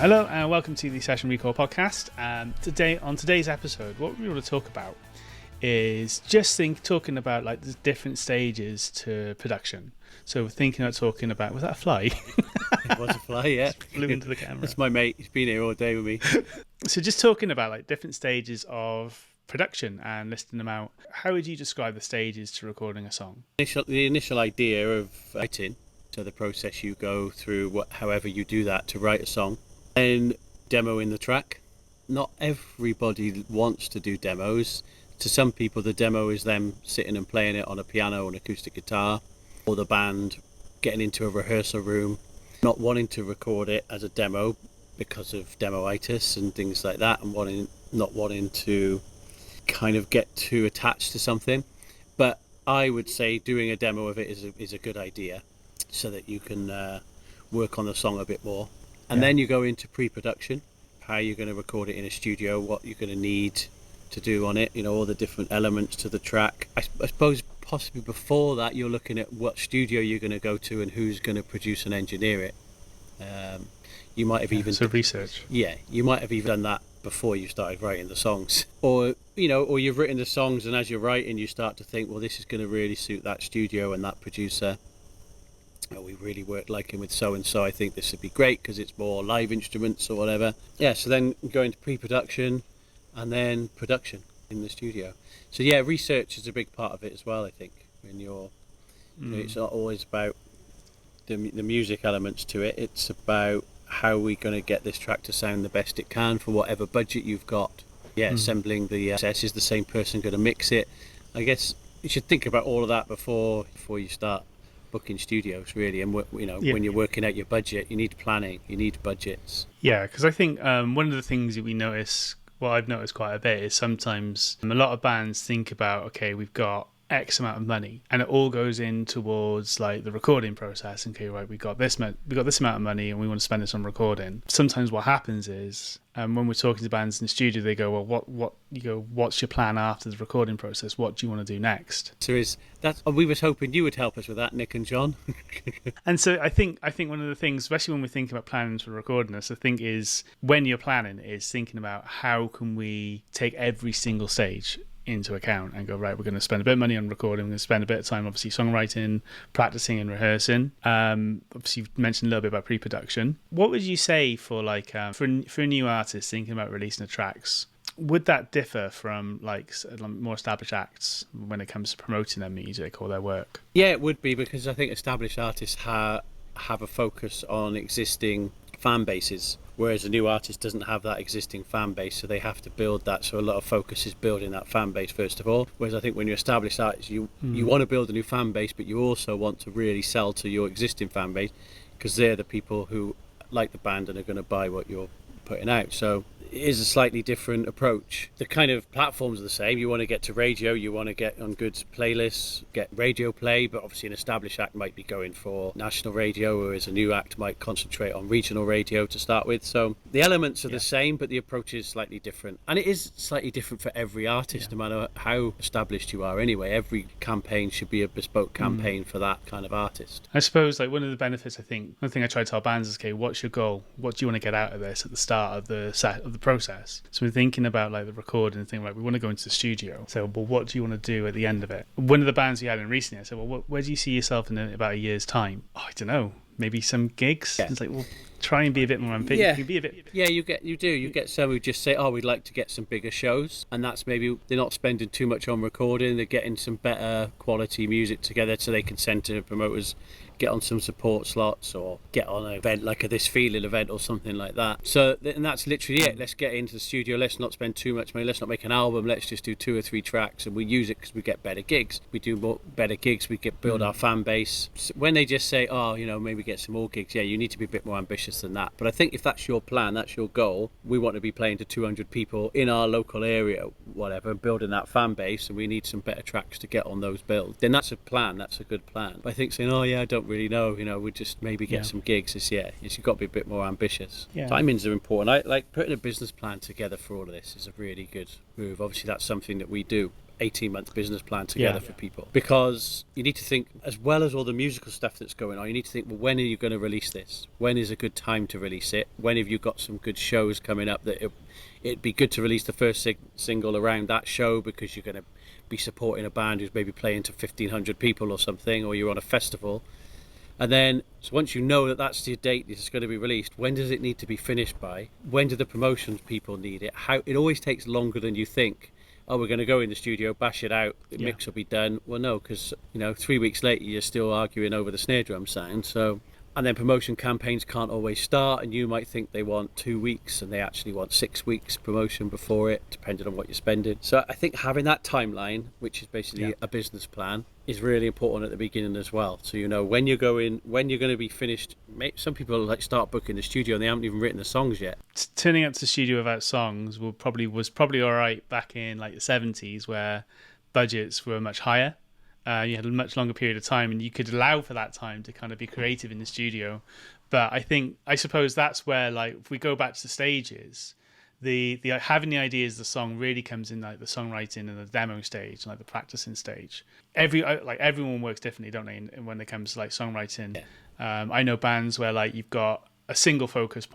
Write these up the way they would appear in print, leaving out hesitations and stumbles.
Hello and welcome to the Session Recall podcast. On today's episode, what we want to talk about is talking about like the different stages to production. So we're thinking about talking about, was that a fly? It was a fly, yeah. Flew into the camera. That's my mate. He's been here all day with me. So just talking about like different stages of production and listing them out. How would you describe the stages to recording a song? The initial idea of writing, so the process you go through, however you do that to write a song, and demoing the track. Not everybody wants to do demos. To some people, the demo is them sitting and playing it on a piano or an acoustic guitar, or the band getting into a rehearsal room, not wanting to record it as a demo because of demoitis and things like that, and not wanting to kind of get too attached to something. But I would say doing a demo of it is a good idea, so that you can work on the song a bit more. And then you go into pre-production, how you're going to record it in a studio, what you're going to need to do on it, all the different elements to the track. I suppose possibly before that you're looking at what studio you're going to go to and who's going to produce and engineer it. You might have even... So research. Yeah, you might have even done that before you started writing the songs. Or you've written the songs and as you're writing you start to think, well, this is going to really suit that studio and that producer. We really worked like him with so-and-so, I think this would be great because it's more live instruments or whatever. Yeah, so then going to pre-production and then production in the studio. So yeah, research is a big part of it as well, I think. When it's not always about the music elements to it, it's about how we're going to get this track to sound the best it can for whatever budget you've got. Yeah, assembling the process, is the same person going to mix it? I guess you should think about all of that before you start booking studios, really. And when you're working out your budget, you need planning, you need budgets. Yeah, because I think one of the things that I've noticed quite a bit is sometimes a lot of bands think about, okay, we've got X amount of money, and it all goes in towards like the recording process. Okay, right, we got this amount of money, and we want to spend this on recording. Sometimes what happens is, when we're talking to bands in the studio, they go, "Well, what's your plan after the recording process? What do you want to do next?" So we was hoping you would help us with that, Nick and John. And so I think one of the things, especially when we're thinking about planning for recording this, I think is when you're planning is thinking about how can we take every single stage into account and go, right, we're going to spend a bit of money on recording, we're going to spend a bit of time obviously songwriting, practicing and rehearsing. Obviously you've mentioned a little bit about pre-production. What would you say for like for a new artist thinking about releasing the tracks? Would that differ from like more established acts when it comes to promoting their music or their work? Yeah, it would be, because I think established artists have a focus on existing fan bases, whereas a new artist doesn't have that existing fan base, so they have to build that. So a lot of focus is building that fan base first of all, whereas I think when you're established artists, you want to build a new fan base, but you also want to really sell to your existing fan base, because they're the people who like the band and are going to buy what you're putting out. So it is a slightly different approach. The kind of platforms are the same. You want to get to radio, you want to get on good playlists, get radio play, but obviously an established act might be going for national radio, whereas a new act might concentrate on regional radio to start with. So the elements are the same, but the approach is slightly different. And it is slightly different for every artist, no matter how established you are anyway. Every campaign should be a bespoke campaign for that kind of artist. I suppose like one of the benefits, one thing I try to tell bands is, okay, what's your goal? What do you want to get out of this at the start of the process? So we're thinking about like the recording and thinking, like, we want to go into the studio. So, well, what do you want to do at the end of it? One of the bands we had in recently, I said, well, where do you see yourself in about a year's time? Oh, I don't know. Maybe some gigs. Yeah. It's like, well, try and be a bit more ambitious. Yeah. You get some who just say, oh, we'd like to get some bigger shows, and that's maybe they're not spending too much on recording. They're getting some better quality music together, so they can send to promoters, get on some support slots, or get on an event like a This Feeling event or something like that. So, and that's literally it. Let's get into the studio. Let's not spend too much money. Let's not make an album. Let's just do 2 or 3 tracks, and we use it because we get better gigs. We do better gigs. We build our fan base. So when they just say, oh, maybe get some more gigs, yeah, you need to be a bit more ambitious than that. But I think if that's your plan, that's your goal, we want to be playing to 200 people in our local area, whatever, building that fan base, and we need some better tracks to get on those builds. Then that's a plan. That's a good plan. But I think saying, oh yeah, I don't really know, we just maybe get some gigs, you've got to be a bit more ambitious. Timings are important. I like putting a business plan together for all of this is a really good move. Obviously that's something that we do 18-month business plan together for people, because you need to think, as well as all the musical stuff that's going on, you need to think, well, when are you going to release this? When is a good time to release it? When have you got some good shows coming up that it'd be good to release the first single around that show, because you're going to be supporting a band who's maybe playing to 1,500 people or something, or you're on a festival. And then, so once you know that that's the date this is going to be released, when does it need to be finished by? When do the promotions people need it? How it always takes longer than you think. Oh, we're going to go in the studio, bash it out, the mix will be done. Well, no, because 3 weeks later you're still arguing over the snare drum sound. So, and then promotion campaigns can't always start, and you might think they want 2 weeks and they actually want 6 weeks promotion before it, depending on what you're spending. So I think having that timeline, which is basically a business plan, is really important at the beginning as well. So you know when you're going to be finished. Some people start booking the studio and they haven't even written the songs yet. Turning up to the studio without songs was probably all right back in the 70s, where budgets were much higher. You had a much longer period of time, and you could allow for that time to kind of be creative in the studio. But I suppose that's where, if we go back to the stages, the having the ideas of the song really comes in the songwriting and the demo stage, and the practicing stage. Everyone works differently, don't they? When it comes to songwriting, I know bands where you've got a single focus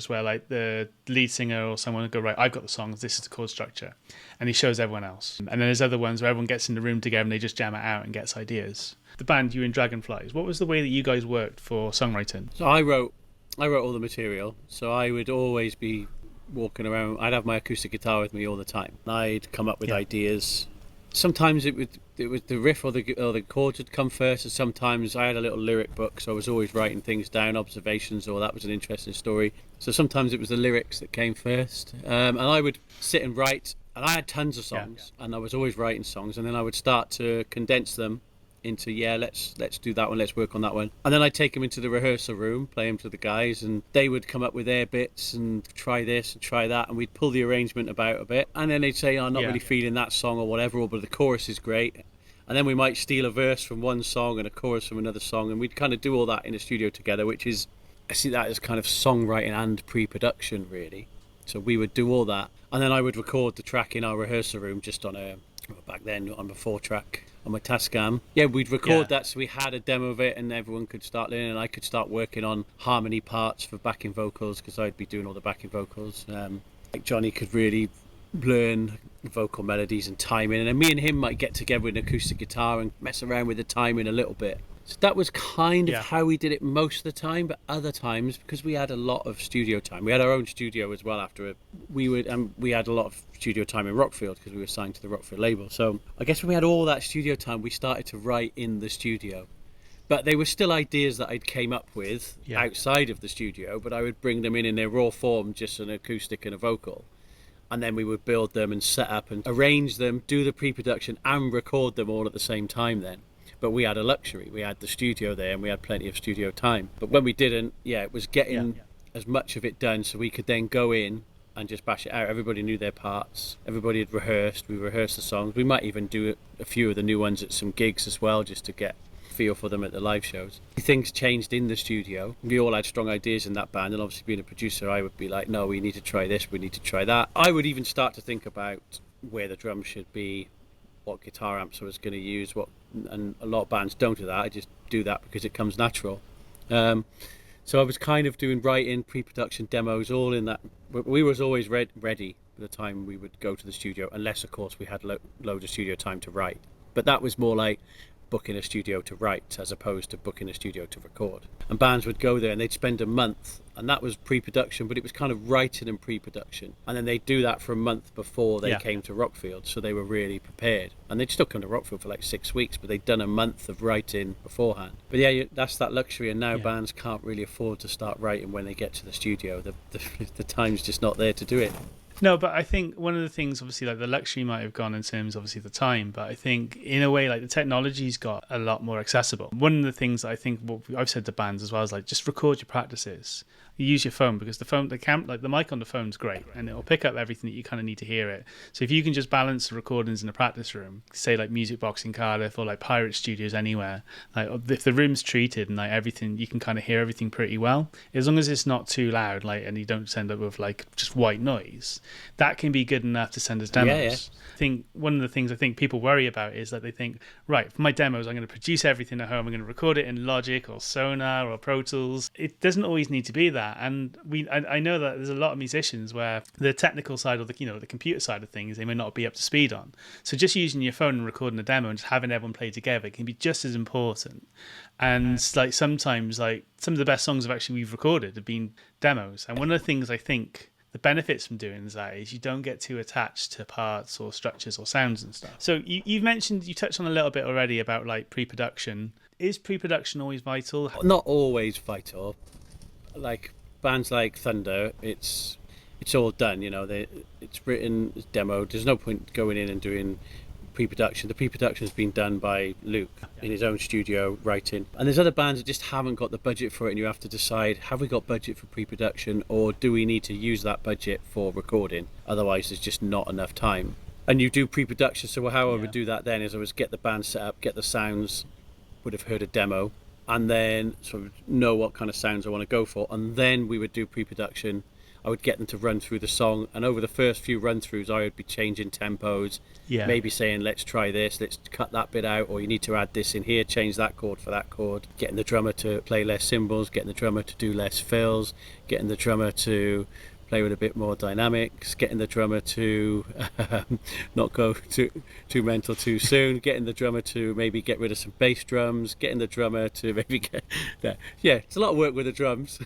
where the lead singer or someone will go, right, I've got the songs, this is the chord structure, and he shows everyone else. And then there's other ones where everyone gets in the room together and they just jam it out and gets ideas. The band, you were in Dragonflies. What was the way that you guys worked for songwriting? So I wrote all the material. So I would always be walking around. I'd have my acoustic guitar with me all the time. I'd come up with ideas. Sometimes it was the riff or the chords would come first, and sometimes I had a little lyric book, so I was always writing things down, observations, or that was an interesting story. So sometimes it was the lyrics that came first, and I would sit and write. And I had tons of songs, and I was always writing songs, and then I would start to condense them into let's do that one, let's work on that one, and then I'd take them into the rehearsal room, play them to the guys, and they would come up with their bits and try this and try that, and we'd pull the arrangement about a bit, and then they'd say, I'm not really feeling that song or whatever, but the chorus is great, and then we might steal a verse from one song and a chorus from another song, and we'd kind of do all that in the studio together, which is, I see that as kind of songwriting and pre-production really. So we would do all that, and then I would record the track in our rehearsal room just on back then on a 4-track on my Tascam. We'd record that, so we had a demo of it, and everyone could start learning, and I could start working on harmony parts for backing vocals, because I'd be doing all the backing vocals. Johnny could really learn vocal melodies and timing, and then me and him might get together with an acoustic guitar and mess around with the timing a little bit. So that was kind of how we did it most of the time, but other times, because we had a lot of studio time, we had our own studio as well after it, we had a lot of studio time in Rockfield because we were signed to the Rockfield label. So I guess when we had all that studio time, we started to write in the studio. But they were still ideas that I'd came up with outside of the studio, but I would bring them in their raw form, just an acoustic and a vocal. And then we would build them and set up and arrange them, do the pre-production and record them all at the same time then. But we had a luxury. We had the studio there and we had plenty of studio time. But when we didn't, it was getting as much of it done so we could then go in and just bash it out. Everybody knew their parts. Everybody had rehearsed. We rehearsed the songs. We might even do a few of the new ones at some gigs as well, just to get a feel for them at the live shows. Things changed in the studio. We all had strong ideas in that band, and obviously being a producer, I would be like, no, we need to try this, we need to try that. I would even start to think about where the drums should be, what guitar amps I was going to use, and a lot of bands don't do that. I just do that because it comes natural. So I was kind of doing writing, pre-production, demos, all in that. We was always ready by the time we would go to the studio, unless of course we had loads of studio time to write. But that was more like booking a studio to write as opposed to booking a studio to record. And bands would go there and they'd spend a month, and that was pre-production, but it was kind of writing and pre-production. And then they'd do that for a month before they came to Rockfield, so they were really prepared. And they'd still come to Rockfield for 6 weeks, but they'd done a month of writing beforehand. But that's that luxury, and now bands can't really afford to start writing when they get to the studio. The time's just not there to do it. No, but I think one of the things, obviously, the luxury might have gone in terms, obviously, the time, but I think in a way, the technology's got a lot more accessible. One of the things that I think, what I've said to bands as well, is just record your practices. you use your phone, because the mic on the phone's great, and it'll pick up everything that you kind of need to hear it. So if you can just balance the recordings in a practice room, say like Music Box in Cardiff or like Pirate Studios anywhere, like if the room's treated and like everything, you can kind of hear everything pretty well, as long as it's not too loud, like, and you don't end up with like just white noise, that can be good enough to send as demos. Yeah. I think one of the things I think people worry about is that they think, right, for my demos, I'm going to produce everything at home, I'm going to record it in Logic or Sonar or Pro Tools. It doesn't always need to be that. And I know that there's a lot of musicians where the technical side or the computer side of things they may not be up to speed on. So just using your phone and recording a demo and just having everyone play together can be just as important. And like sometimes, like some of the best songs we've recorded have been demos. And one of the things I think the benefits from doing that is you don't get too attached to parts or structures or sounds and stuff. So you touched on a little bit already about like pre-production. Is pre-production always vital? Not always vital. Like bands like Thunder, it's all done. It's written, it's demoed. There's no point going in and doing pre-production. The pre-production has been done by Luke in his own studio writing. And there's other bands that just haven't got the budget for it, and you have to decide, have we got budget for pre-production, or do we need to use that budget for recording? Otherwise there's just not enough time. And you do pre-production, so how I would do that then is I would get the band set up, get the sounds, would have heard a demo, and then sort of know what kind of sounds I want to go for, and then we would do pre-production. I would get them to run through the song, and over the first few run-throughs I would be changing tempos, maybe saying let's try this, let's cut that bit out, or you need to add this in here, change that chord for that chord, getting the drummer to play less cymbals, getting the drummer to do less fills, getting the drummer to play with a bit more dynamics, getting the drummer to not go too mental too soon, getting the drummer to maybe get rid of some bass drums, getting the drummer to maybe get it's a lot of work with the drums.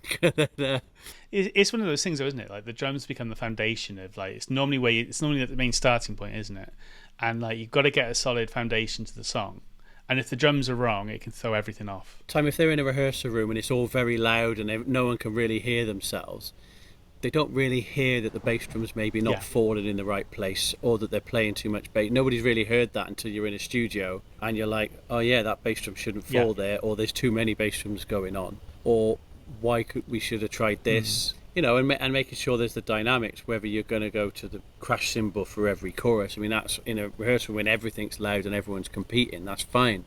It's one of those things though, isn't it? Like the drums become the foundation of like it's normally the main starting point, isn't it? And like you've got to get a solid foundation to the song. And if the drums are wrong, it can throw everything off. If they're in a rehearsal room and it's all very loud and no one can really hear themselves, they don't really hear that the bass drums maybe not falling in the right place, or that they're playing too much bass. Nobody's really heard that until you're in a studio and you're like, oh yeah, that bass drum shouldn't fall there, or there's too many bass drums going on, or we should have tried this, and making sure there's the dynamics, whether you're going to go to the crash cymbal for every chorus. I mean, that's in a rehearsal when everything's loud and everyone's competing, that's fine.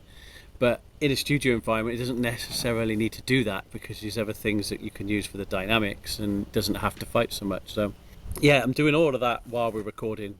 But in a studio environment, it doesn't necessarily need to do that, because there's other things that you can use for the dynamics and doesn't have to fight so much. So, yeah, I'm doing all of that while we're recording.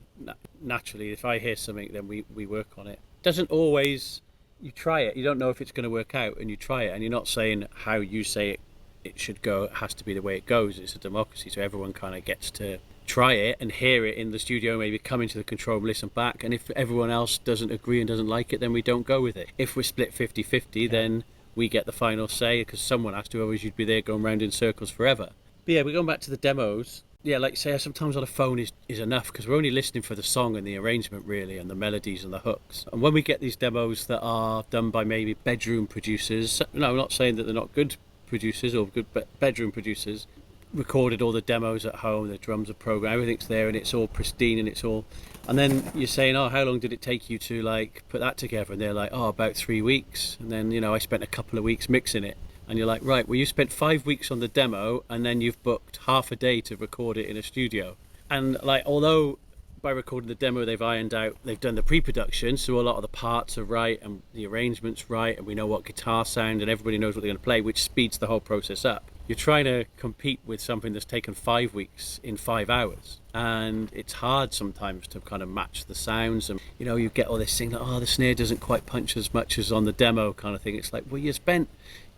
Naturally, if I hear something, then we work on it. Doesn't always, you try it. You don't know if it's going to work out, and you try it. And you're not saying how you say it should go. It has to be the way it goes. It's a democracy, so everyone kind of gets to try it and hear it in the studio, maybe come into the control room, listen back, and if everyone else doesn't agree and doesn't like it, then we don't go with it. If we're split 50-50, then we get the final say, because someone has to, otherwise you'd be there going round in circles forever. But yeah, we're going back to the demos. Yeah, like you say, sometimes on a phone is enough, because we're only listening for the song and the arrangement really, and the melodies and the hooks. And when we get these demos that are done by maybe bedroom producers, no, I'm not saying that they're not good producers or good bedroom producers, recorded all the demos at home, the drums are programmed, everything's there, and it's all pristine, and then you're saying, oh, how long did it take you to like put that together? And they're like, oh, about 3 weeks. And then I spent a couple of weeks mixing it. And you're like, right, well, you spent 5 weeks on the demo, and then you've booked half a day to record it in a studio. And like, although by recording the demo they've ironed out, they've done the pre-production, so a lot of the parts are right and the arrangement's right, and we know what guitar sound, and everybody knows what they're going to play, which speeds the whole process up. You're trying to compete with something that's taken 5 weeks in 5 hours, and it's hard sometimes to kind of match the sounds. And you get all this thing like, oh, the snare doesn't quite punch as much as on the demo kind of thing. It's like, well, you spent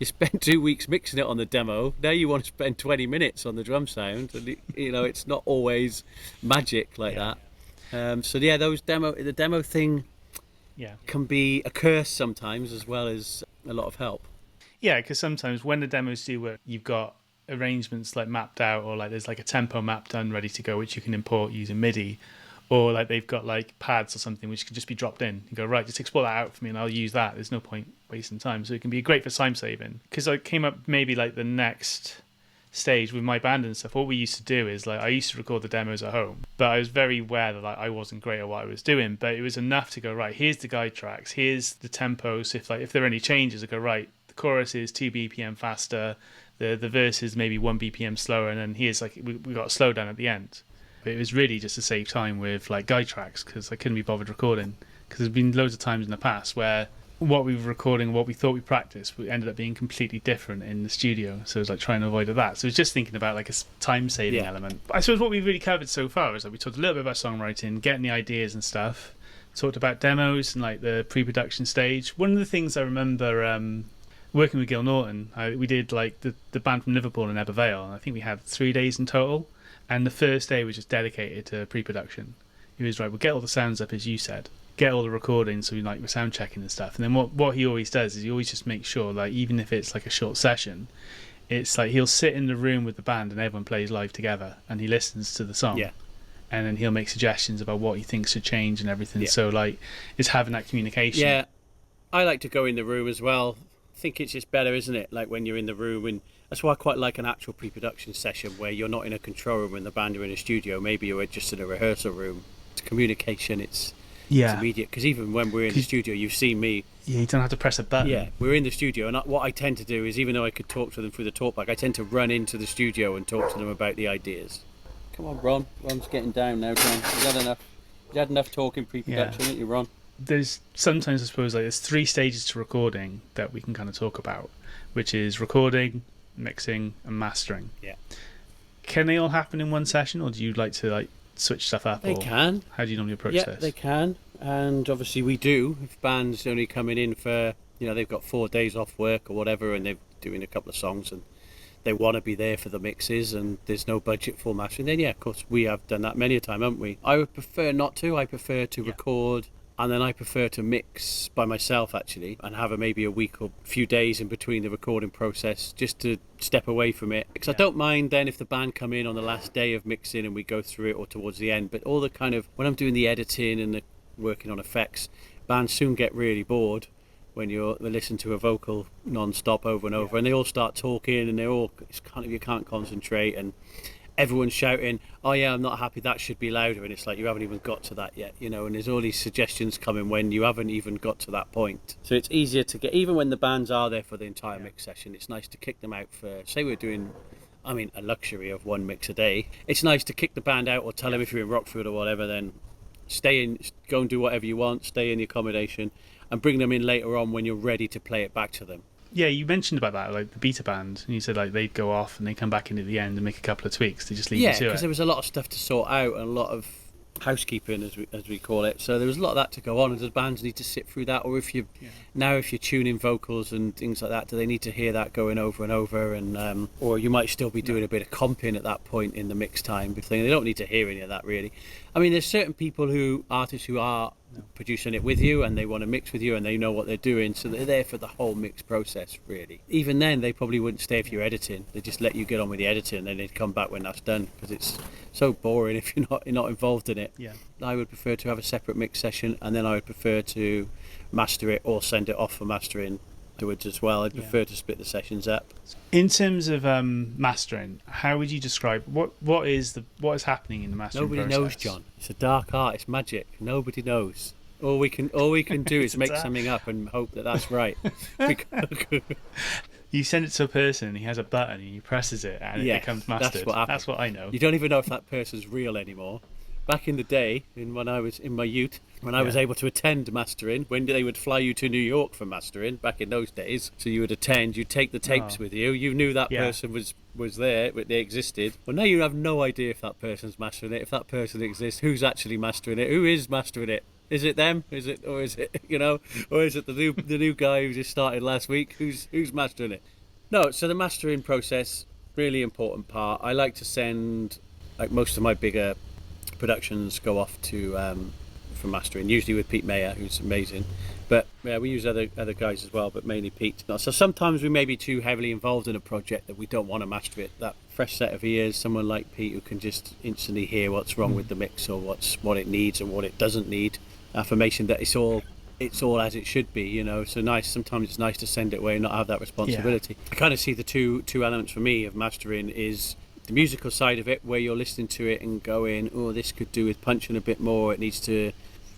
2 weeks mixing it on the demo, now you want to spend 20 minutes on the drum sound, and it's not always magic like that. So yeah, the demo thing can be a curse sometimes, as well as a lot of help. Yeah, because sometimes when the demos do work, you've got arrangements like mapped out, or like there's like a tempo map done ready to go, which you can import using MIDI, or like they've got like pads or something which can just be dropped in. You go, right, just export that out for me and I'll use that. There's no point wasting time. So it can be great for time saving. Because I came up maybe like the next stage with my band and stuff. What we used to do is like I used to record the demos at home, but I was very aware that like I wasn't great at what I was doing, but it was enough to go, right, here's the guide tracks, here's the tempos. If there are any changes, I go, right, the chorus is 2 BPM faster, the verse is maybe 1 BPM slower, and then here's like we got a slowdown at the end. But it was really just to save time with like guide tracks because I couldn't be bothered recording. Because there's been loads of times in the past where what we were recording, what we thought we practiced, we ended up being completely different in the studio. So it was like trying to avoid that. So it was just thinking about like a time-saving element. But I suppose what we've really covered so far is like we talked a little bit about songwriting, getting the ideas and stuff. Talked about demos and like the pre-production stage. One of the things I remember working with Gil Norton, we did like the band from Liverpool in Ebervale, and I think we had 3 days in total. And the first day was just dedicated to pre-production. He was right, we'll get all the sounds up as you said. Get all the recordings, so we like we're sound checking and stuff. And then what he always does is he always just makes sure, like even if it's like a short session, it's like he'll sit in the room with the band and everyone plays live together, and he listens to the song. Yeah. And then he'll make suggestions about what he thinks should change and everything. Yeah. So like it's having that communication. Yeah, I like to go in the room as well. I think it's just better, isn't it? Like when you're in the room, and that's why I quite like an actual pre-production session where you're not in a control room and the band are in a studio. Maybe you're just in a rehearsal room. It's communication. It's immediate, because even when we're in the studio, you've seen me. Yeah, you don't have to press a button. Yeah, we're in the studio, and what I tend to do is, even though I could talk to them through the talkback, I tend to run into the studio and talk to them about the ideas. Come on, Ron. Ron's getting down now, John. You've had enough talking pre-production, haven't you, Ron? There's sometimes, I suppose, like there's 3 stages to recording that we can kind of talk about, which is recording, mixing, and mastering. Yeah. Can they all happen in one session, or do you like to like switch stuff up? They can. How do you normally approach this? Yeah, they can. And obviously we do. If bands only coming in for, they've got 4 days off work or whatever, and they're doing a couple of songs and they want to be there for the mixes and there's no budget for mastering, then of course we have done that many a time, haven't we? I would prefer not to. I prefer to record, and then I prefer to mix by myself actually, and have maybe a week or few days in between the recording process just to step away from it. Because I don't mind then if the band come in on the last day of mixing and we go through it, or towards the end. But all the kind of, when I'm doing the editing and the working on effects, bands soon get really bored when they listen to a vocal non-stop over and over, and they all start talking, and you can't concentrate, and everyone's shouting, oh yeah, I'm not happy, that should be louder, and it's like you haven't even got to that yet, and there's all these suggestions coming when you haven't even got to that point. So it's easier to get, even when the bands are there for the entire mix session, it's nice to kick them out for, say we're doing, a luxury of 1 mix a day, it's nice to kick the band out, or tell them if you're in Rockfield or whatever, then go and do whatever you want, stay in the accommodation, and bring them in later on when you're ready to play it back to them. Yeah, you mentioned about that, like the beta band, and you said like they'd go off and they come back in at the end and make a couple of tweaks to just leave you to it. Yeah, because there was a lot of stuff to sort out and a lot of housekeeping, as we call it. So there was a lot of that to go on, and the bands need to sit through that. Or if you're tuning vocals and things like that, do they need to hear that going over and over? And or you might still be doing a bit of comping at that point in the mix time. They don't need to hear any of that really. There's certain artists who are producing it with you and they want to mix with you and they know what they're doing, so they're there for the whole mix process really. Even then they probably wouldn't stay if you're editing. They just let you get on with the editing and then they'd come back when that's done, because it's so boring if you're not involved in it. I would prefer to have a separate mix session, and then I would prefer to master it or send it off for mastering afterwards as well. I'd prefer to split the sessions up. In terms of mastering, how would you describe what is happening in the mastering process? Nobody knows, John. It's a dark art. It's magic. Nobody knows. All we can do is make something up and hope that that's right. You send it to a person, and he has a button, and he presses it, and it becomes mastered. That's what I know. You don't even know if that person's real anymore. Back in the day, when I was in my youth, when I was able to attend mastering, when they would fly you to New York for mastering, back in those days, so you would attend, you'd take the tapes with you, you knew that person was there, but they existed. Well, now you have no idea if that person's mastering it, if that person exists, who's actually mastering it, who is mastering it. Is it them? Or is it or is it the new guy who just started last week? Who's mastering it? No, so the mastering process, really important part. I like to send, like most of my bigger productions go off to for mastering, usually with Pete Mayer, who's amazing, but we use other guys as well, but mainly Pete. So sometimes we may be too heavily involved in a project that we don't want to master it. That fresh set of ears, someone like Pete who can just instantly hear what's wrong with the mix, or what it needs and what it doesn't need, affirmation that it's all as it should be, so nice. Sometimes it's nice to send it away and not have that responsibility. I kind of see the two elements for me of mastering is the musical side of it, where you're listening to it and going, oh, this could do with punching a bit more, it needs to,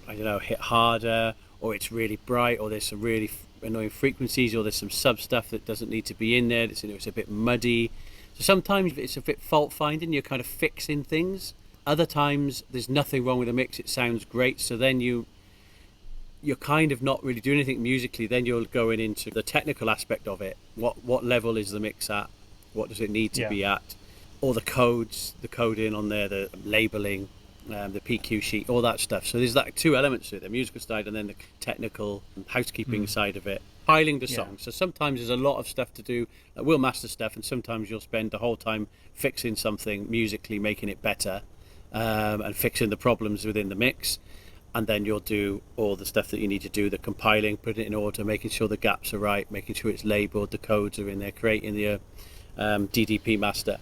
hit harder, or it's really bright, or there's some really annoying frequencies, or there's some sub stuff that doesn't need to be in there. It's a bit muddy. So sometimes it's a bit fault finding. You're kind of fixing things. Other times there's nothing wrong with the mix. It sounds great. So then you're kind of not really doing anything musically. Then you're going into the technical aspect of it. What level is the mix at? What does it need to be at? All the codes, the coding on there, the labeling, the PQ sheet, all that stuff. So there's like two elements to it, the musical side and then the technical housekeeping side of it. Piling the song. So sometimes there's a lot of stuff to do. We'll master stuff, and sometimes you'll spend the whole time fixing something musically, making it better, and fixing the problems within the mix. And then you'll do all the stuff that you need to do, the compiling, putting it in order, making sure the gaps are right, making sure it's labeled, the codes are in there, creating the DDP master.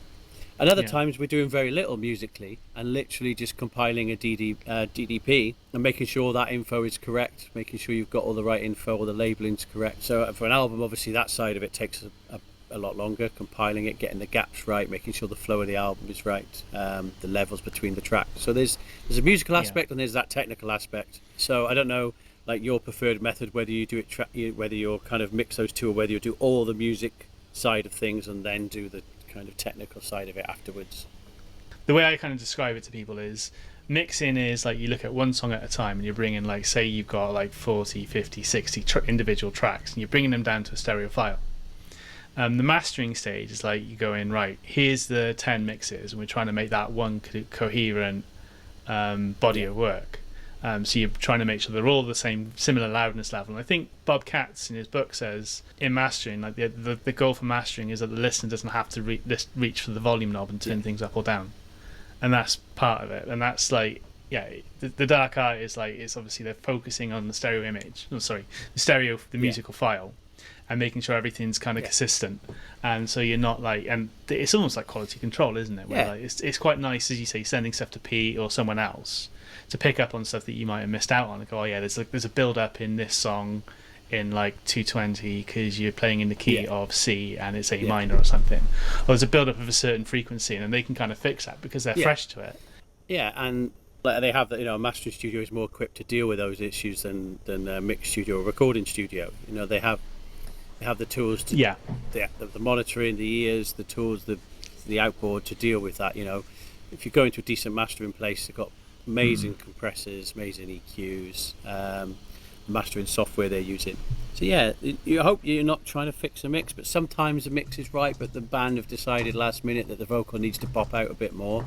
And other times we're doing very little musically and literally just compiling a DDP and making sure that info is correct, making sure you've got all the right info, all the labeling's correct. So for an album, obviously that side of it takes a lot longer, compiling it, getting the gaps right, making sure the flow of the album is right, the levels between the tracks. So there's a musical aspect and there's that technical aspect. So I don't know, like your preferred method, whether you do it, whether you'll kind of mix those two, or whether you do all the music side of things and then do the kind of technical side of it afterwards. The way I kind of describe it to people is mixing is like you look at one song at a time and you're bringing, like, say you've got like 40, 50, 60 individual tracks and you're bringing them down to a stereo file. The mastering stage is like you go in, right, here's the 10 mixes and we're trying to make that one coherent body of work. So you're trying to make sure they're all the same, similar loudness level. And I think Bob Katz in his book says in mastering, like the goal for mastering is that the listener doesn't have to reach for the volume knob and turn things up or down, and that's part of it. And that's like, the dark art is like, it's obviously they're focusing on the stereo image. The musical file, and making sure everything's kind of consistent. And so you're not like, and it's almost like quality control, isn't it? Where like it's quite nice, as you say, sending stuff to Pete or someone else to pick up on stuff that you might have missed out on and go, oh yeah, there's a build up in this song in like 220 because you're playing in the key of C and it's A minor or something, or there's a build up of a certain frequency, and then they can kind of fix that because they're fresh to it. And like they have that, a mastering studio is more equipped to deal with those issues than a mix studio or recording studio. They have the tools to the monitoring, the ears, the tools, the outboard to deal with that. If you go into a decent mastering place, they've got amazing compressors, amazing EQs, mastering software they're using. So you hope you're not trying to fix a mix, but sometimes the mix is right, but the band have decided last minute that the vocal needs to pop out a bit more,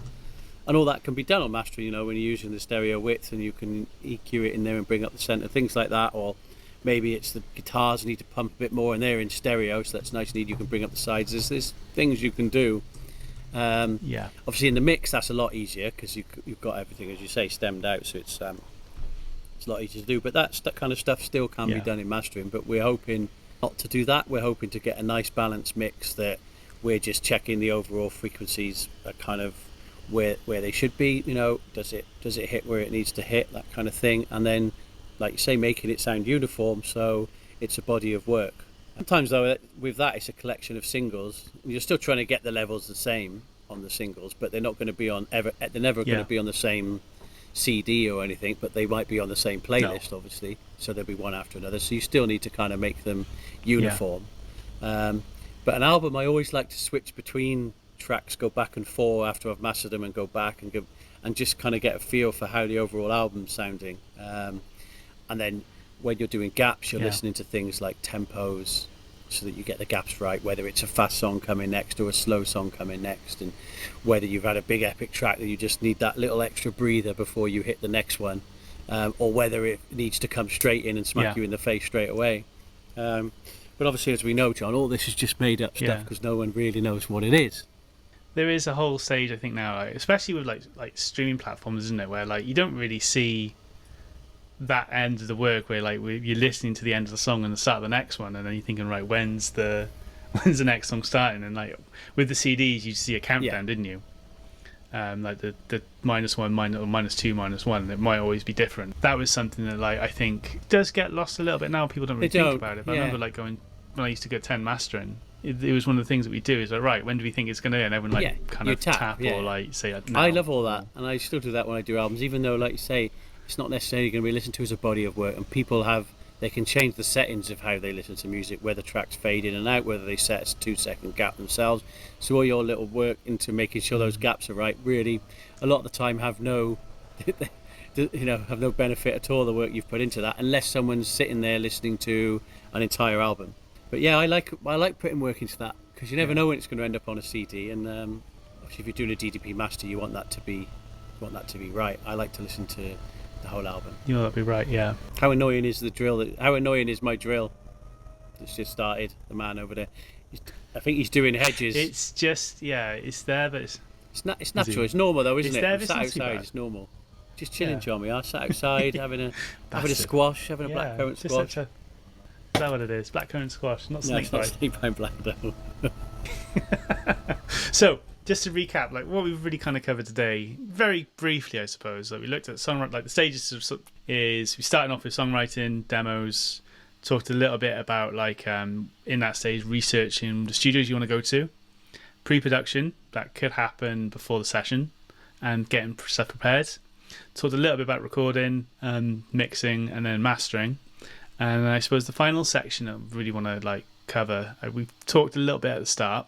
and all that can be done on mastering. When you're using the stereo width and you can EQ it in there and bring up the center, things like that. Or maybe it's the guitars need to pump a bit more and they're in stereo, so that's nice and neat. You can bring up the sides. There's things you can do. Obviously in the mix that's a lot easier because you've got everything, as you say, stemmed out, so it's a lot easier to do. But that kind of stuff still can be done in mastering, but we're hoping not to do that. We're hoping to get a nice balanced mix that we're just checking the overall frequencies are kind of where they should be. Does it hit where it needs to hit, that kind of thing, and then, like you say, making it sound uniform so it's a body of work. Sometimes though, with that, it's a collection of singles. You're still trying to get the levels the same on the singles, but they're not going to be on they're never going to be on the same CD or anything, but they might be on the same playlist, obviously. So they'll be one after another. So you still need to kind of make them uniform. But an album, I always like to switch between tracks, go back and forth after I've mastered them, and go back and just kind of get a feel for how the overall album's sounding. And then when you're doing gaps, you're listening to things like tempos so that you get the gaps right, whether it's a fast song coming next or a slow song coming next, and whether you've had a big epic track that you just need that little extra breather before you hit the next one, or whether it needs to come straight in and smack you in the face straight away. But obviously, as we know, John, all this is just made up stuff because no one really knows what it is. There is a whole stage, I think, now, especially with like streaming platforms, isn't it, where like you don't really see that end of the work where like you're listening to the end of the song and the start of the next one, and then you're thinking, right, when's the next song starting? And like with the CDs, you see a countdown, didn't you? Like the -1, -2, -1. It might always be different. That was something that like I think does get lost a little bit now. People don't really think about it. But I remember like going when I used to go 10 mastering. It was one of the things that we do is like, right, when do we think it's going to end? Everyone like kind of tap or like say no. I love all that, and I still do that when I do albums, even though, like you say, it's not necessarily going to be listened to as a body of work, and people have They can change the settings of how they listen to music, whether tracks fade in and out, whether they set a 2-second gap themselves. So all your little work into making sure those gaps are right, really, a lot of the time have no, have no benefit at all, the work you've put into that, unless someone's sitting there listening to an entire album. But yeah, I like putting work into that, because you never know when it's going to end up on a CD, and obviously if you're doing a DDP master, you want that to be right. I like to listen to the whole album. You want that to be right, yeah. How annoying is the drill? How annoying is my drill that's just started? The man over there, I think he's doing hedges. It's just, yeah, it's there, but it's natural. It's normal though, isn't it? There, I'm sat outside. It's normal. Just chilling, Johnny. I sat outside having a squash, having a blackcurrant squash. Is that what it is? Blackcurrant squash, not snake bite. Not snake bite black though. So, just to recap, like what we've really kind of covered today, very briefly, I suppose. Like we looked at songwriting, like the stages is we started off with songwriting, demos, talked a little bit about like in that stage researching the studios you want to go to, pre-production that could happen before the session, and getting stuff prepared. Talked a little bit about recording, mixing, and then mastering. And I suppose the final section I really want to like cover, we talked a little bit at the start,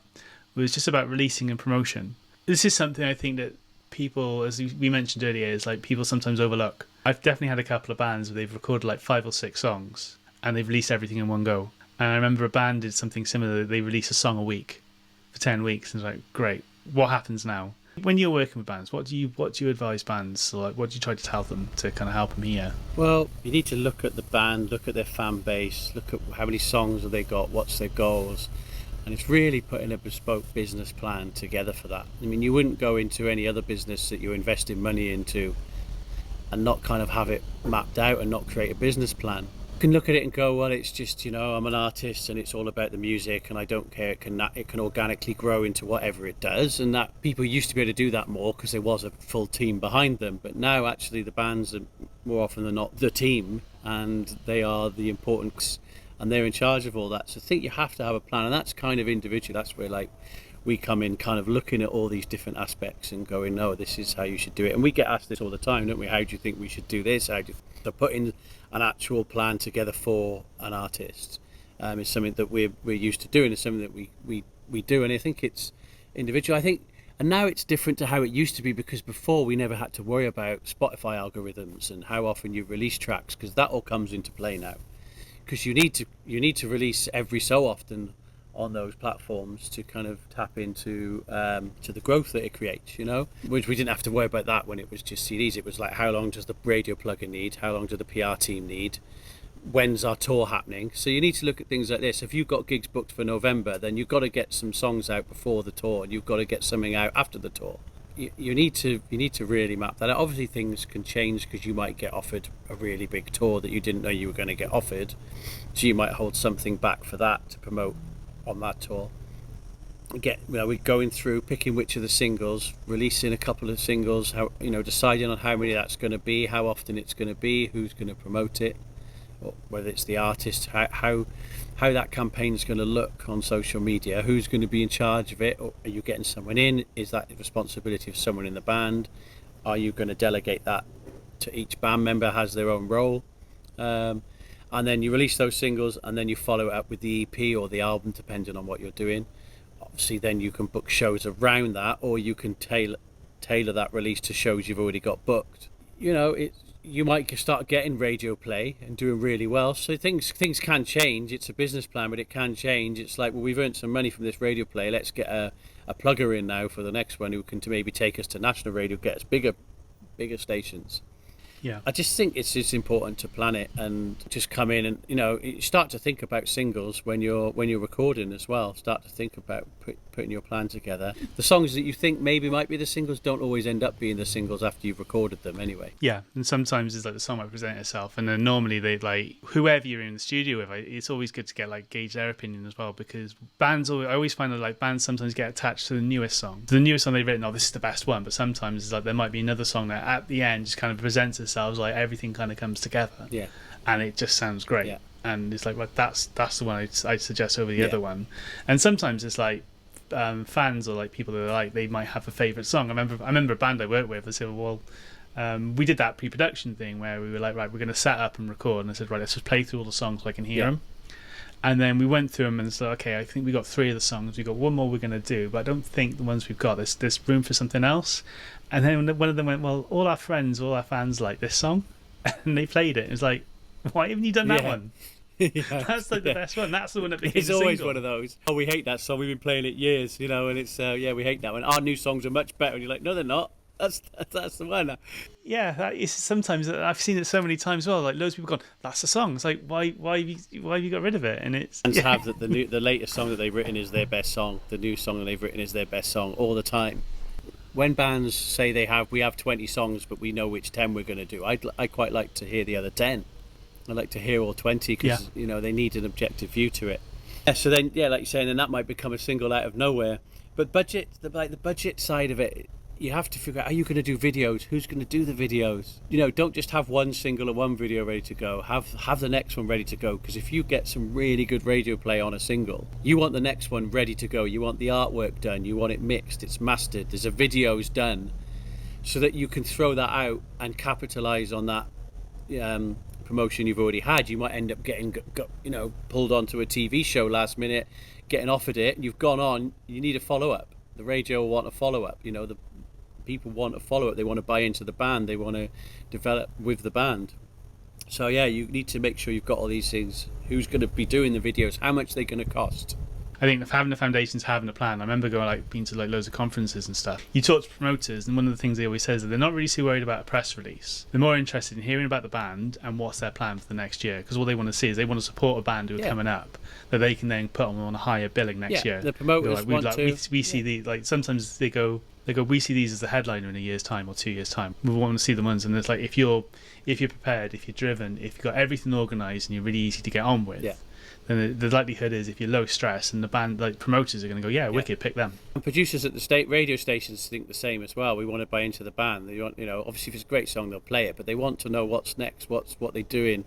was just about releasing and promotion. This is something I think that people, as we mentioned earlier, is like people sometimes overlook. I've definitely had a couple of bands where they've recorded like 5 or 6 songs and they've released everything in one go. And I remember a band did something similar. They released a song a week for 10 weeks, and it's like, great, what happens now? When you're working with bands, what do you advise bands, or like, what do you try to tell them to kind of help them here? Well, you need to look at the band, look at their fan base, look at how many songs have they got, what's their goals, and it's really putting a bespoke business plan together for that. I mean, you wouldn't go into any other business that you're investing money into and not kind of have it mapped out and not create a business plan. You can look at it and go, well, it's just, I'm an artist and it's all about the music and I don't care, it can organically grow into whatever it does, and that people used to be able to do that more because there was a full team behind them. But now actually the bands are more often than not the team, and they are the importance, and they're in charge of all that. So I think you have to have a plan, and that's kind of individual. That's where like we come in, kind of looking at all these different aspects and going, no, this is how you should do it. And we get asked this all the time, don't we? How do you think we should do this? So putting an actual plan together for an artist is something that we're used to doing. It's something that we do, and I think it's individual. I think, and now it's different to how it used to be, because before we never had to worry about Spotify algorithms and how often you release tracks, because that all comes into play now. Because you need to release every so often on those platforms to kind of tap into to the growth that it creates, which we didn't have to worry about that when it was just CDs. It was like, how long does the radio plugger need? How long do the PR team need? When's our tour happening? So you need to look at things like this. If you've got gigs booked for November, then you've got to get some songs out before the tour, and you've got to get something out after the tour. You need to really map that out. Obviously things can change, because you might get offered a really big tour that you didn't know you were going to get offered, so you might hold something back for that to promote on that tour. We're going through picking which of the singles, releasing a couple of singles, how deciding on how many that's going to be, how often it's going to be, who's going to promote it, or whether it's the artist, how that campaign's going to look on social media, who's going to be in charge of it, or are you getting someone in? Is that the responsibility of someone in the band? Are you going to delegate that to each band member has their own role? And then you release those singles, and then you follow it up with the EP or the album, depending on what you're doing. Obviously then you can book shows around that, or you can tailor that release to shows you've already got booked. You might start getting radio play and doing really well, so things can change. It's a business plan, but it can change. It's like, well, we've earned some money from this radio play, let's get a plugger in now for the next one who can maybe take us to national radio, get us bigger stations. Yeah, I just think it's important to plan it and just come in and you start to think about singles when you're recording as well. Start to think about putting your plan together. The songs that you think maybe might be the singles don't always end up being the singles after you've recorded them anyway. Yeah, and sometimes it's like the song might present itself, and then normally they like whoever you're in the studio with. It's always good to get like gauge their opinion as well, because bands I always find that like bands sometimes get attached to the newest song. The newest song they've written, this is the best one, but sometimes it's like there might be another song that at the end just kind of presents itself like everything kind of comes together. Yeah, and it just sounds great. Yeah. And it's like, well, that's the one I'd suggest over the other one. And sometimes it's like fans or like people that are like, they might have a favourite song. I remember a band I worked with. I said, well, We did that pre-production thing where we were like, right, we're going to set up and record, and I said, right, let's just play through all the songs so I can hear them. And then we went through them and said, okay, I think we got 3 of the songs. We got one more we're going to do, but I don't think the ones we've got, there's room for something else. And then one of them went, well, all our friends, all our fans like this song, and they played it. It was like, why haven't you done that one? That's like the best one. That's the one that became It's always single. one of those. Oh, we hate that song. We've been playing it years, you know, and it's we hate that one. Our new songs are much better, and you're like, no, they're not. That's the one. Yeah, that is sometimes I've seen it so many times. Well, like loads of people gone, that's the song. It's like why have you got rid of it? And it's Have that the latest song that they've written is their best song. The new song that they've written is their best song all the time. When bands say we have 20 songs, but we know which 10 we're going to do, I quite like to hear the other 10. I like to hear all 20 because you know they need an objective view to it. Yeah, so then like you're saying, then that might become a single out of nowhere. But budget, the budget side of it, you have to figure out, are you going to do videos? Who's going to do the videos? You know, don't just have one single or one video ready to go. Have the next one ready to go, because if you get some really good radio play on a single, you want the next one ready to go. You want the artwork done. You want it mixed. It's mastered. There's a videos done, so that you can throw that out and capitalize on that promotion you've already had. You might end up getting pulled onto a TV show last minute, getting offered it, and you've gone on. You need a follow up. The radio will want a follow up. You know, the people want a follow up. They want to buy into the band. They want to develop with the band. So you need to make sure you've got all these things. Who's going to be doing the videos? How much are they going to cost? I think having the foundations, having a plan. I remember being to loads of conferences and stuff. You talk to promoters, and one of the things they always say is that they're not really too worried about a press release. They're more interested in hearing about the band and what's their plan for the next year. Because all they want to see is they want to support a band who are coming up that they can then put on a higher billing next year. The promoters we see the sometimes they go, we see these as the headliner in a year's time or 2 years' time. We want to see the ones, and it's like if you're prepared, if you're driven, if you've got everything organised and you're really easy to get on with. Then the likelihood is if you're low stress, and the band promoters are going to go, wicked, pick them. And producers at the radio stations think the same as well. We want to buy into the band. They want, obviously if it's a great song they'll play it, but they want to know what's next, what they're doing.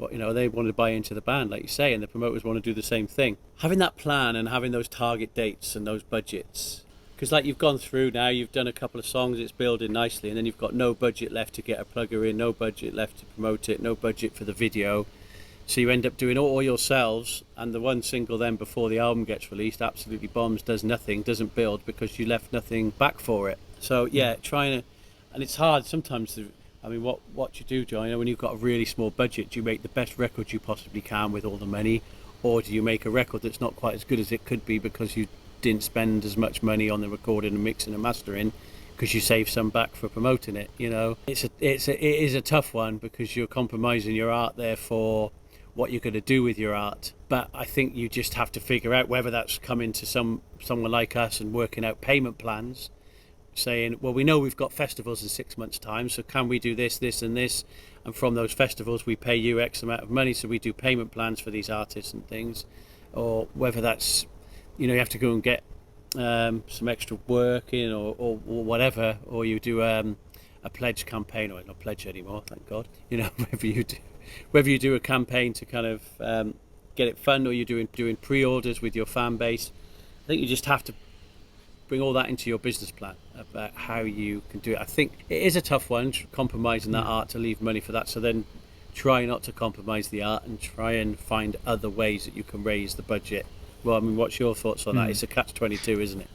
They want to buy into the band, like you say, and the promoters want to do the same thing. Having that plan and having those target dates and those budgets, because like you've gone through now, you've done a couple of songs, it's building nicely, and then you've got no budget left to get a plugger in, no budget left to promote it, no budget for the video. So you end up doing all yourselves, and the one single then before the album gets released absolutely bombs, does nothing, doesn't build, because you left nothing back for it. So trying to, and it's hard sometimes to, what you do, John, when you've got a really small budget, do you make the best record you possibly can with all the money, or do you make a record that's not quite as good as it could be because you didn't spend as much money on the recording and mixing and mastering, because you save some back for promoting it? It is a tough one, because you're compromising your art there for what you're going to do with your art. But I think you just have to figure out whether that's coming to someone like us and working out payment plans, saying, well, we know we've got festivals in 6 months' time, so can we do this, this and this, and from those festivals we pay you X amount of money, so we do payment plans for these artists and things. Or whether that's, you have to go and get some extra work in, or whatever, or you do a pledge campaign, or not pledge anymore, thank God, whether you do a campaign to kind of get it fun, or you're doing pre-orders with your fan base. I think you just have to bring all that into your business plan about how you can do it. I think it is a tough one, compromising that art to leave money for that. So then try not to compromise the art and try and find other ways that you can raise the budget. Well, what's your thoughts on that? It's a catch-22, isn't it?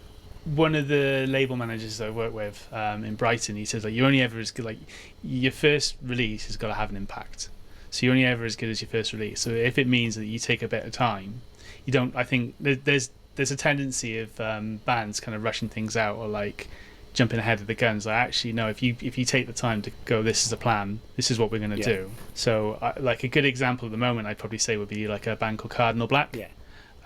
One of the label managers that I work with in Brighton, he says you're only ever as good, your first release has got to have an impact. So you're only ever as good as your first release. So if it means that you take a bit of time, you don't. I think there's a tendency of bands kind of rushing things out, or jumping ahead of the guns. Actually, no. If you take the time to go, this is a plan. This is what we're going to do. So a good example at the moment, I'd probably say would be a band called Cardinal Black.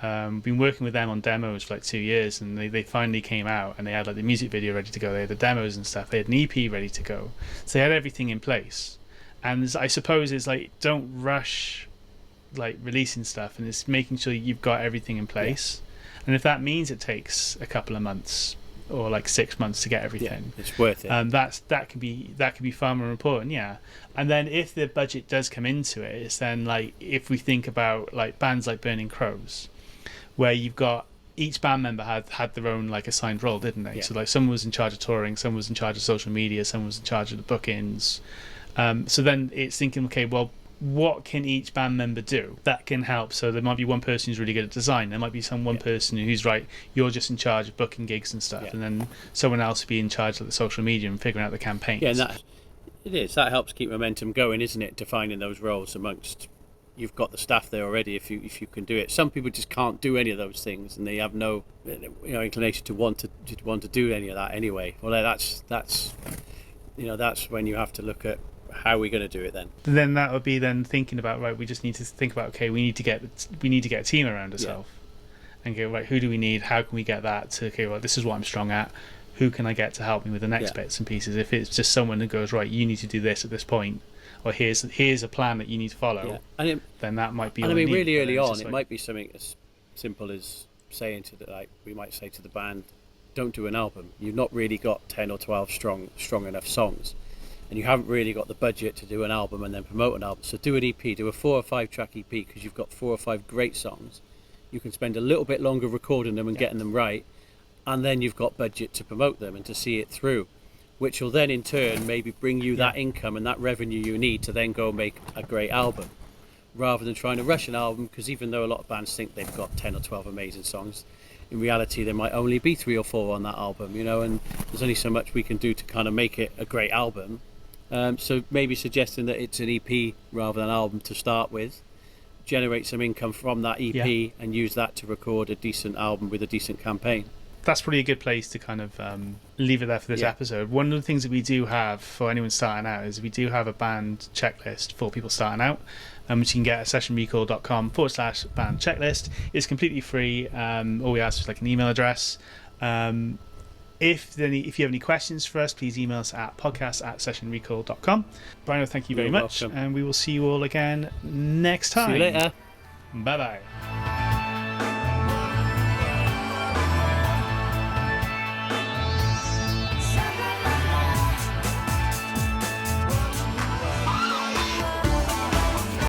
Been working with them on demos for 2 years, and they finally came out, and they had the music video ready to go. They had the demos and stuff. They had an EP ready to go. So they had everything in place. And I suppose it's don't rush releasing stuff, and it's making sure you've got everything in place. And if that means it takes a couple of months or 6 months to get everything, it's worth it. That can be far more important. And then if the budget does come into it, it's then if we think about bands like Burning Crows, where you've got each band member had their own like assigned role, didn't they? Yeah. So like someone was in charge of touring, someone was in charge of social media, someone was in charge of the bookings. So then it's thinking, okay, well, what can each band member do that can help? So there might be one person who's really good at design. There might be one person who's right, you're just in charge of booking gigs and stuff, and then someone else will be in charge of the social media and figuring out the campaigns. Yeah, and that helps keep momentum going, isn't it? Defining those roles amongst, you've got the staff there already. If you can do it, some people just can't do any of those things, and they have no inclination to want to do any of that anyway. Well, that's when you have to look at how are we going to do it then. Then that would be then thinking about, right, we just need to think about, okay, we need to get a team around ourselves and go, right, who do we need, how can we get that to, okay, well, this is what I'm strong at, who can I get to help me with the next bits and pieces? If it's just someone who goes, right, you need to do this at this point, or here's a plan that you need to follow, then that might be. And I mean, really early on, it like, might be something as simple as saying we might say to the band, don't do an album. You've not really got 10 or 12 strong enough songs, and you haven't really got the budget to do an album and then promote an album. So do an EP, do a 4 or 5 track EP, because you've got 4 or 5 great songs. You can spend a little bit longer recording them and getting them right, and then you've got budget to promote them and to see it through, which will then in turn maybe bring you that income and that revenue you need to then go make a great album, rather than trying to rush an album. Because even though a lot of bands think they've got 10 or 12 amazing songs, in reality there might only be 3 or 4 on that album, and there's only so much we can do to kind of make it a great album. So maybe suggesting that it's an EP rather than an album to start with, generate some income from that EP and use that to record a decent album with a decent campaign. That's probably a good place to kind of leave it there for this episode. One of the things that we do have for anyone starting out is we do have a band checklist for people starting out, which you can get at sessionrecall.com/band checklist. It's completely free. All we ask is like an email address. If you have any questions for us, please email us at podcast@sessionrecall.com. Brian, thank you very much. Welcome. And we will see you all again next time. See you later. Bye-bye.